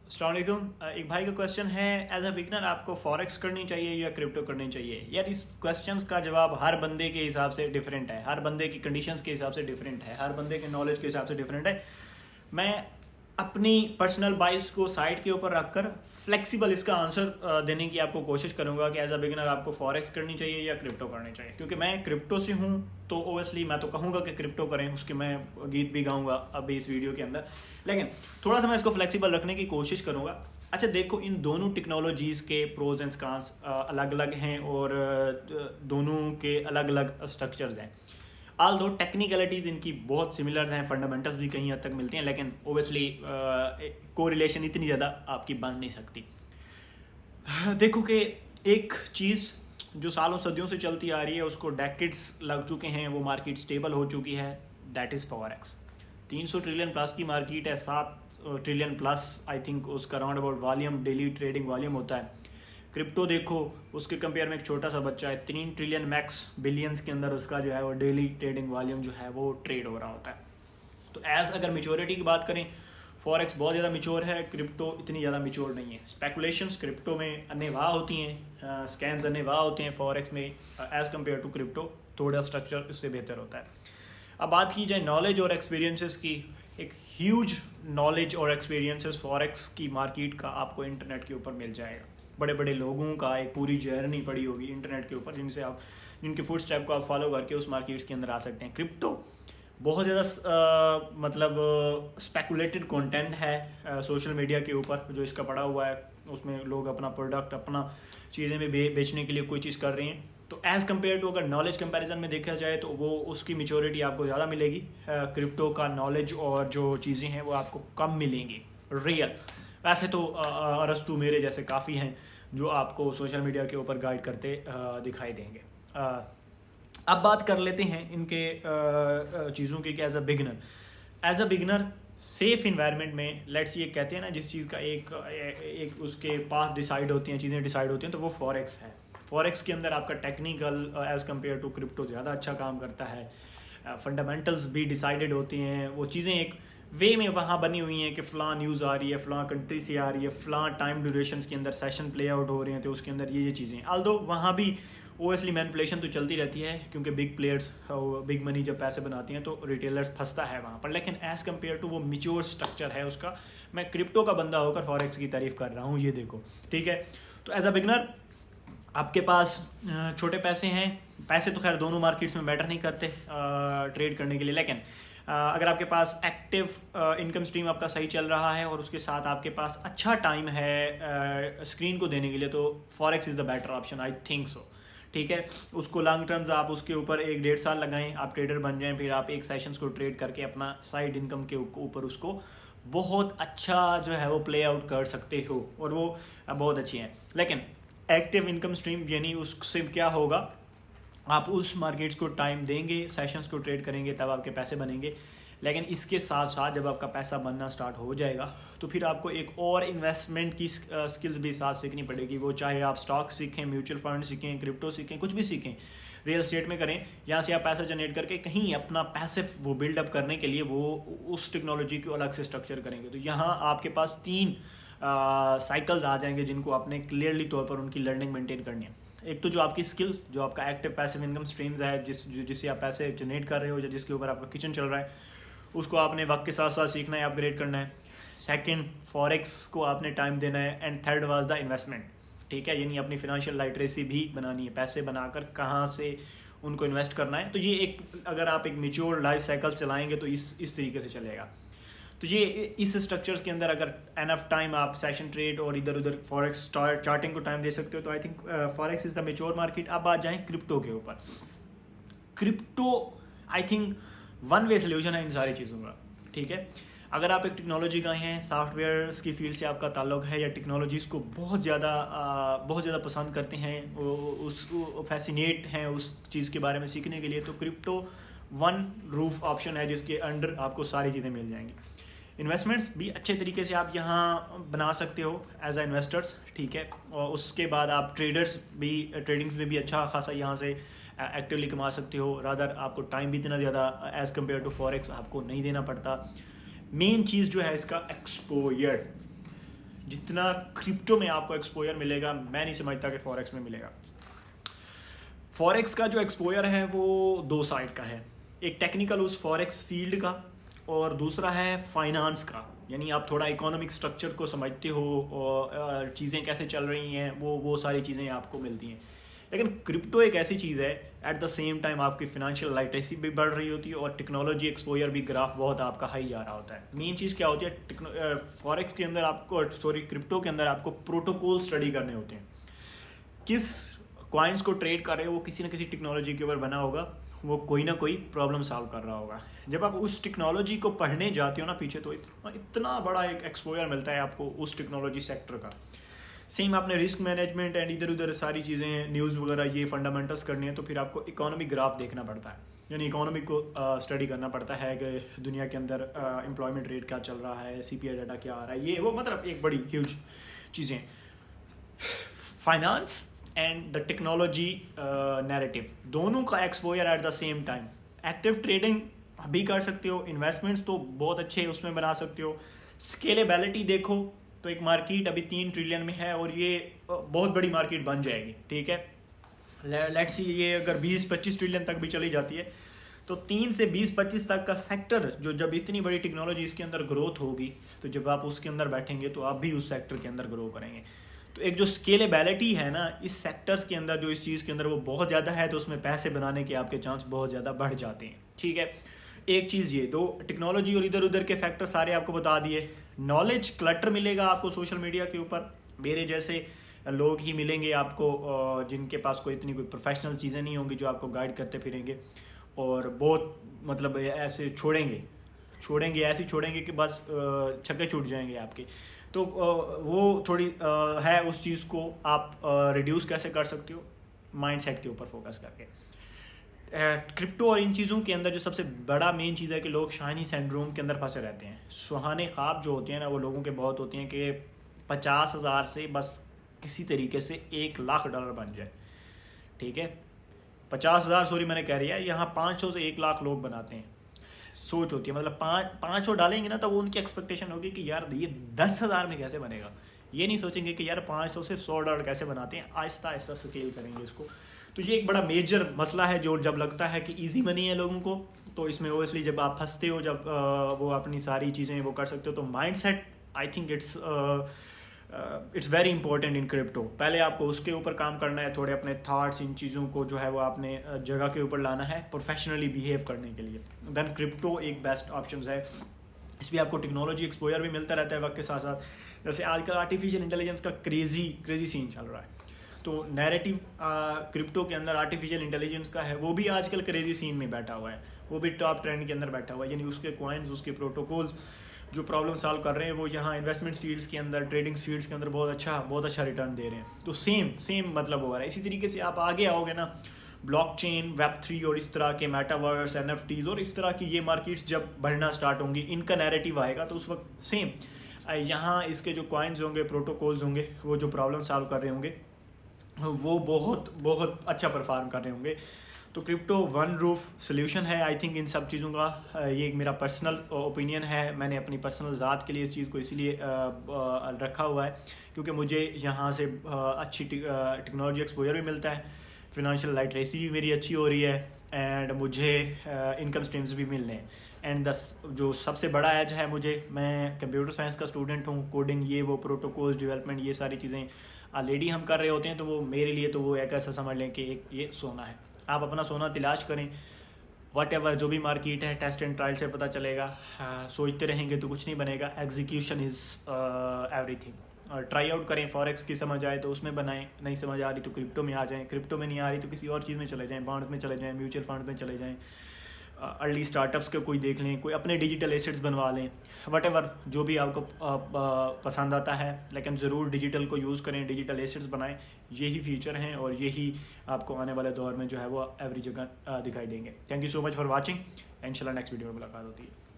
अस्सलाम वालेकुम। एक भाई का क्वेश्चन है, एज अ बिगनर आपको फॉरेक्स करनी चाहिए या क्रिप्टो करनी चाहिए? यार इस क्वेश्चन का जवाब हर बंदे के हिसाब से डिफरेंट है, हर बंदे की कंडीशंस के हिसाब से डिफरेंट है, हर बंदे के नॉलेज के हिसाब से डिफरेंट है। मैं अपनी पर्सनल बाइस को साइड के ऊपर रखकर फ्लेक्सिबल इसका आंसर देने की आपको कोशिश करूंगा कि एज अ बिगिनर आपको फॉरेक्स करनी चाहिए या क्रिप्टो करनी चाहिए। क्योंकि मैं क्रिप्टो से हूं तो ओबियसली मैं तो कहूंगा कि क्रिप्टो करें, उसके मैं गीत भी गाऊंगा अभी इस वीडियो के अंदर। लेकिन थोड़ा सा मैं इसको फ्लेक्सिबल रखने की कोशिश करूंगा। अच्छा देखो, इन दोनों टेक्नोलॉजीज़ के प्रोज एंड कॉन्स अलग अलग हैं और दोनों के अलग अलग स्ट्रक्चर्स हैं। आल दो टेक्निकलिटीज़ इनकी बहुत सिमिलर हैं, फंडामेंटल्स भी कहीं हद तक मिलते हैं, लेकिन ओबियसली कोरिलेशन इतनी ज़्यादा आपकी बन नहीं सकती। देखो कि एक चीज़ जो सालों सदियों से चलती आ रही है, उसको डेकेड्स लग चुके हैं, वो मार्केट स्टेबल हो चुकी है, that is forex. 300 trillion plus की मार्केट है, 7 ट्रिलियन प्लस आई थिंक उसका round about volume, daily trading volume होता है। क्रिप्टो देखो, उसके कंपेयर में एक छोटा सा बच्चा है, 3 ट्रिलियन मैक्स बिलियंस के अंदर उसका जो है वो डेली ट्रेडिंग वॉल्यूम जो है वो ट्रेड हो रहा होता है। तो एज अगर मेच्योरिटी की बात करें, फॉरेक्स बहुत ज़्यादा मिच्योर है, क्रिप्टो इतनी ज़्यादा मिच्योर नहीं है। स्पेकुलेशंस क्रिप्टो में अन्यवाह होती हैं, स्कैम्स अन्यवाह होते हैं फॉरेक्स में, एज़ कम्पेयर टू क्रिप्टो थोड़ा स्ट्रक्चर इससे बेहतर होता है। अब बात की जाए नॉलेज और एक्सपीरियंसेस की, एक ह्यूज नॉलेज और एक्सपीरियंसेस फॉरेक्स की मार्केट का आपको इंटरनेट के ऊपर मिल जाएगा। बड़े बड़े लोगों का एक पूरी जर्नी पड़ी होगी इंटरनेट के ऊपर, जिनके फुट स्टेप को आप फॉलो करके उस मार्केट्स के अंदर आ सकते हैं। क्रिप्टो बहुत ज़्यादा मतलब स्पेकुलेटेड कंटेंट है सोशल मीडिया के ऊपर जो इसका पड़ा हुआ है, उसमें लोग अपना प्रोडक्ट, अपना चीज़ें में बेचने के लिए कोई चीज़ कर रहे हैं। तो एज़ कम्पेयर टू अगर नॉलेज कंपैरिजन में देखा जाए तो वो उसकी मेच्योरिटी आपको ज़्यादा मिलेगी। क्रिप्टो का नॉलेज और जो चीज़ें हैं वो आपको कम मिलेंगी रियल। वैसे तो अरस्तु मेरे जैसे काफ़ी हैं जो आपको सोशल मीडिया के ऊपर गाइड करते दिखाई देंगे। अब बात कर लेते हैं इनके चीज़ों की कि as a beginner safe environment में, लेट्स ये कहते हैं ना, जिस चीज़ का एक उसके पास डिसाइड होती हैं, चीज़ें डिसाइड होती हैं, तो वो फॉरेक्स है। फॉरेक्स के अंदर आपका technical as compare to crypto ज़्यादा अच्छा काम करता है। फंडामेंटल्स भी डिसाइडेड होती हैं, वो चीज़ें एक वे में वहाँ बनी हुई हैं कि फ़लाँ न्यूज़ आ रही है, फ़लाँ कंट्री से आ रही है, फ़लाँ टाइम ड्यूरेशंस के अंदर सेशन प्ले आउट हो रहे हैं, तो उसके अंदर ये चीज़ें, आल्दो वहाँ भी ओएसली मैनिपुलेशन तो चलती रहती है, क्योंकि बिग प्लेयर्स बिग मनी जब पैसे बनाती हैं तो रिटेलर्स फंसता है वहाँ पर। लेकिन एज़ कम्पेयर टू वो मिच्योर स्ट्रक्चर है उसका। मैं क्रिप्टो का बंदा होकर फॉरेक्स की तारीफ कर रहा हूँ, ये देखो, ठीक है। तो एज अ बिगनर आपके पास छोटे पैसे हैं, पैसे तो खैर दोनों मार्केट्स में मैटर नहीं करते ट्रेड करने के लिए, लेकिन अगर आपके पास एक्टिव इनकम स्ट्रीम आपका सही चल रहा है और उसके साथ आपके पास अच्छा टाइम है स्क्रीन को देने के लिए, तो forex is the better option, I think so, ठीक है। उसको लॉन्ग टर्म्स आप उसके ऊपर 1-1.5 साल लगाएं, आप ट्रेडर बन जाएं, फिर आप एक सेशंस को ट्रेड करके अपना साइड इनकम के ऊपर उसको बहुत अच्छा जो है वो प्ले आउट कर सकते हो, और वो बहुत अच्छी हैं। लेकिन एक्टिव इनकम स्ट्रीम यानी उससे क्या होगा, आप उस मार्केट्स को टाइम देंगे, सेशंस को ट्रेड करेंगे, तब आपके पैसे बनेंगे। लेकिन इसके साथ साथ जब आपका पैसा बनना स्टार्ट हो जाएगा तो फिर आपको एक और इन्वेस्टमेंट की स्किल्स भी साथ सीखनी पड़ेगी। वो चाहे आप स्टॉक सीखें, म्यूचुअल फंड सीखें, क्रिप्टो सीखें, कुछ भी सीखें, रियल स्टेट में करें, यहाँ से आप पैसा जनरेट करके कहीं अपना पैसिव वो बिल्डअप करने के लिए वो उस टेक्नोलॉजी को अलग से स्ट्रक्चर करेंगे। तो यहाँ आपके पास 3 साइकिल्स आ जाएंगे जिनको आपने क्लियरली तौर पर उनकी लर्निंग मेंटेन करनी है। एक तो जो आपकी स्किल, जो आपका एक्टिव पैसिव इनकम स्ट्रीम्स है, जिससे आप पैसे जनरेट कर रहे हो या जिसके ऊपर आपका किचन चल रहा है, उसको आपने वक्त के साथ साथ सीखना है, अपग्रेड करना है। सेकंड, फॉरेक्स को आपने टाइम देना है। And third was the investment, ठीक है, यानी अपनी फिनेंशियल लिटरेसी भी बनानी है, पैसे बनाकर कहाँ से उनको इन्वेस्ट करना है। तो ये एक, अगर आप एक मेच्योर लाइफ साइकिल चलाएंगे तो इस तरीके से चलेगा। तो ये इस स्ट्रक्चर्स के अंदर अगर एनफ टाइम आप सेशन ट्रेड और इधर उधर फॉरेक्स चार्टिंग को टाइम दे सकते हो, तो I think forex is the mature market. अब आ जाएँ क्रिप्टो के ऊपर। Crypto I think one way solution है इन सारी चीज़ों का, ठीक है। अगर आप एक टेक्नोलॉजी का हैं, सॉफ्टवेयर की फील्ड से आपका ताल्लुक है, या टेक्नोलॉजीज़ को बहुत ज़्यादा पसंद करते हैं, उस फैसिनेट हैं उस चीज़ के बारे में सीखने के लिए, तो क्रिप्टो वन रूफ ऑप्शन है जिसके अंडर आपको सारी चीज़ें मिल जाएंगी। इन्वेस्टमेंट्स भी अच्छे तरीके से आप यहाँ बना सकते हो एज आ इन्वेस्टर्स, ठीक है। और उसके बाद आप ट्रेडिंग्स में भी अच्छा खासा यहाँ से एक्टिवली कमा सकते हो। रादर आपको टाइम भी इतना ज़्यादा एज़ कम्पेयर टू फॉरेक्स आपको नहीं देना पड़ता। मेन चीज़ जो है इसका एक्सपोजर, जितना क्रिप्टो में आपको एक्सपोजर मिलेगा मैं नहीं समझता कि फॉरेक्स में मिलेगा। फॉरेक्स का जो एक्सपोजर है वो दो साइड का है, एक टेक्निकल उस फॉरेक्स फील्ड का और दूसरा है फाइनेंस का, यानी आप थोड़ा इकोनॉमिक स्ट्रक्चर को समझते हो और चीज़ें कैसे चल रही हैं वो सारी चीज़ें आपको मिलती हैं। लेकिन क्रिप्टो एक ऐसी चीज़ है एट द सेम टाइम आपकी फिनेंशियल लिटरेसी भी बढ़ रही होती है और टेक्नोलॉजी एक्सपोजर भी ग्राफ बहुत आपका हाई जा रहा होता है। मेन चीज़ क्या होती है, फॉरेक्स के अंदर आपको क्रिप्टो के अंदर आपको प्रोटोकॉल स्टडी करने होते हैं। किस कॉइन्स को ट्रेड कर रहे हो वो किसी न किसी टेक्नोलॉजी के ऊपर बना होगा, वो कोई ना कोई प्रॉब्लम सॉल्व कर रहा होगा। जब आप उस टेक्नोलॉजी को पढ़ने जाते हो ना पीछे, तो इतना बड़ा एक एक्सपोजर मिलता है आपको उस टेक्नोलॉजी सेक्टर का। सेम आपने रिस्क मैनेजमेंट एंड इधर उधर सारी चीज़ें न्यूज़ वगैरह ये फंडामेंटल्स करनी है, तो फिर आपको इकोनॉमिक ग्राफ देखना पड़ता है, यानी इकोनॉमिक को स्टडी करना पड़ता है कि दुनिया के अंदर एम्प्लॉयमेंट रेट क्या चल रहा है, CPI डाटा क्या आ रहा है, ये वो मतलब एक बड़ी ह्यूज चीज़ें। Finance and the technology narrative दोनों का exposure at the same time. Active trading भी कर सकते हो, इन्वेस्टमेंट्स तो बहुत अच्छे उसमें बना सकते हो। स्केलेबिलिटी देखो तो एक मार्केट अभी 3 ट्रिलियन में है और ये बहुत बड़ी मार्केट बन जाएगी, ठीक है। लेट्स सी ये अगर 20-25 ट्रिलियन तक भी चली जाती है तो 3 से 20-25 तक का सेक्टर, जो जब इतनी बड़ी टेक्नोलॉजी इसके अंदर ग्रोथ होगी तो जब आप उसके अंदर बैठेंगे तो आप भी उस सेक्टर के अंदर ग्रो करेंगे। तो एक जो स्केलेबिलिटी है ना इस सेक्टर्स के अंदर, जो इस चीज़ के अंदर वो बहुत ज़्यादा है, तो उसमें पैसे बनाने के आपके चांस बहुत ज़्यादा बढ़ जाते हैं, ठीक है। एक चीज़ ये, दो टेक्नोलॉजी और इधर उधर के फैक्टर सारे आपको बता दिए। नॉलेज क्लटर मिलेगा आपको सोशल मीडिया के ऊपर, मेरे जैसे लोग ही मिलेंगे आपको जिनके पास कोई इतनी कोई प्रोफेशनल चीज़ें नहीं होंगी जो आपको गाइड करते फिरेंगे और बहुत मतलब ऐसे छोड़ेंगे ऐसे छोड़ेंगे कि बस छक्के छूट जाएंगे आपके। तो वो थोड़ी है, उस चीज़ को आप रिड्यूस कैसे कर सकते हो, माइंडसेट के ऊपर फोकस करके। क्रिप्टो और इन चीज़ों के अंदर जो सबसे बड़ा मेन चीज़ है कि लोग शाइनी सिंड्रोम के अंदर फंसे रहते हैं। सुहाने ख्वाब जो होते हैं ना वो लोगों के बहुत होते हैं कि 50,000 से बस किसी तरीके से $1,00,000 बन जाए, ठीक है। 50,000 सॉरी मैंने कह रही है, यहाँ 500 से 1,00,000 लोग बनाते हैं। सोच होती है मतलब 500 डालेंगे ना तो वो उनकी एक्सपेक्टेशन होगी कि यार ये 10,000 में कैसे बनेगा। ये नहीं सोचेंगे कि यार 500 से $100 कैसे बनाते हैं, आहिस्ता आहिस्ता स्केल करेंगे इसको। तो ये एक बड़ा मेजर मसला है जो जब लगता है कि इजी मनी है लोगों को, तो इसमें ओबियसली जब आप फंसते हो, जब वो अपनी सारी चीज़ें वो कर सकते हो, तो mindset I think it's very important in crypto. पहले आपको उसके ऊपर काम करना है, थोड़े अपने थॉट्स इन चीज़ों को जो है वो आपने जगह के ऊपर लाना है प्रोफेशनली बिहेव करने के लिए। देन क्रिप्टो एक बेस्ट ऑप्शन है। इसमें आपको टेक्नोलॉजी एक्सपोजर भी मिलता रहता है वक्त के साथ साथ। जैसे आजकल आर्टिफिशियल इंटेलिजेंस का क्रेजी सीन चल रहा है, तो नैरेटिव क्रिप्टो के अंदर आर्टिफिशियल इंटेलिजेंस का है, वो भी आजकल क्रेजी सीन में बैठा हुआ है, वो भी टॉप ट्रेंड के अंदर बैठा हुआ है। यानी उसके कॉइन्स, उसके प्रोटोकॉल्स जो प्रॉब्लम सॉल्व कर रहे हैं वो यहाँ इन्वेस्टमेंट फील्ड्स के अंदर, ट्रेडिंग फील्ड्स के अंदर बहुत अच्छा रिटर्न दे रहे हैं। तो सेम मतलब हो रहा है। इसी तरीके से आप आगे आओगे ना, ब्लॉकचेन, Web3 और इस तरह के मेटावर्स, NFTs और इस तरह की ये मार्केट्स जब बढ़ना स्टार्ट होंगी, इनका नैरेटिव आएगा, तो उस वक्त सेम यहाँ इसके जो कॉइन्स होंगे, प्रोटोकॉल्स होंगे, वो जो प्रॉब्लम सॉल्व कर रहे होंगे वो बहुत अच्छा परफॉर्म कर रहे होंगे। तो क्रिप्टो वन रूफ सोल्यूशन है आई थिंक इन सब चीज़ों का। ये एक मेरा पर्सनल ओपिनियन है, मैंने अपनी पर्सनल ज़ात के लिए इस चीज़ को इसलिए रखा हुआ है क्योंकि मुझे यहाँ से अच्छी टेक्नोलॉजी एक्सपोजर भी मिलता है, फिनेंशियल लिटरेसी भी मेरी अच्छी हो रही है एंड मुझे इनकम स्ट्रीम्स भी मिल रहे हैं। एंड जो सबसे बड़ा एज है मुझे, मैं कंप्यूटर साइंस का स्टूडेंट हूँ, कोडिंग ये वो प्रोटोकॉल्स डेवलपमेंट ये सारी चीज़ें ऑलरेडी हम कर रहे होते हैं, तो वो मेरे लिए तो वो एक ऐसा समझ लें कि एक ये सोना है। आप अपना सोना तलाश करें, व्हाटएवर जो भी मार्केट है, टेस्ट एंड ट्रायल से पता चलेगा। सोचते रहेंगे तो कुछ नहीं बनेगा, एग्जीक्यूशन इज़ एवरीथिंग। और ट्राई आउट करें, फॉरेक्स की समझ आए तो उसमें बनाएं, नहीं समझ आ रही तो क्रिप्टो में आ जाएं, क्रिप्टो में नहीं आ रही तो किसी और चीज़ में चले जाएं, बॉन्ड्स में चले जाएं, म्यूचुअल फंड में चले जाएं, अर्ली स्टार्टअप्स के कोई देख लें, कोई अपने डिजिटल एसेट्स बनवा लें, व्हाटएवर जो भी आपको पसंद आता है, लेकिन ज़रूर डिजिटल को यूज़ करें, डिजिटल एसेट्स बनाएं। यही फीचर हैं और यही आपको आने वाले दौर में जो है वो एवरी जगह दिखाई देंगे। Thank you so much for watching, इंशाल्लाह नेक्स्ट वीडियो में मुलाकात होती है।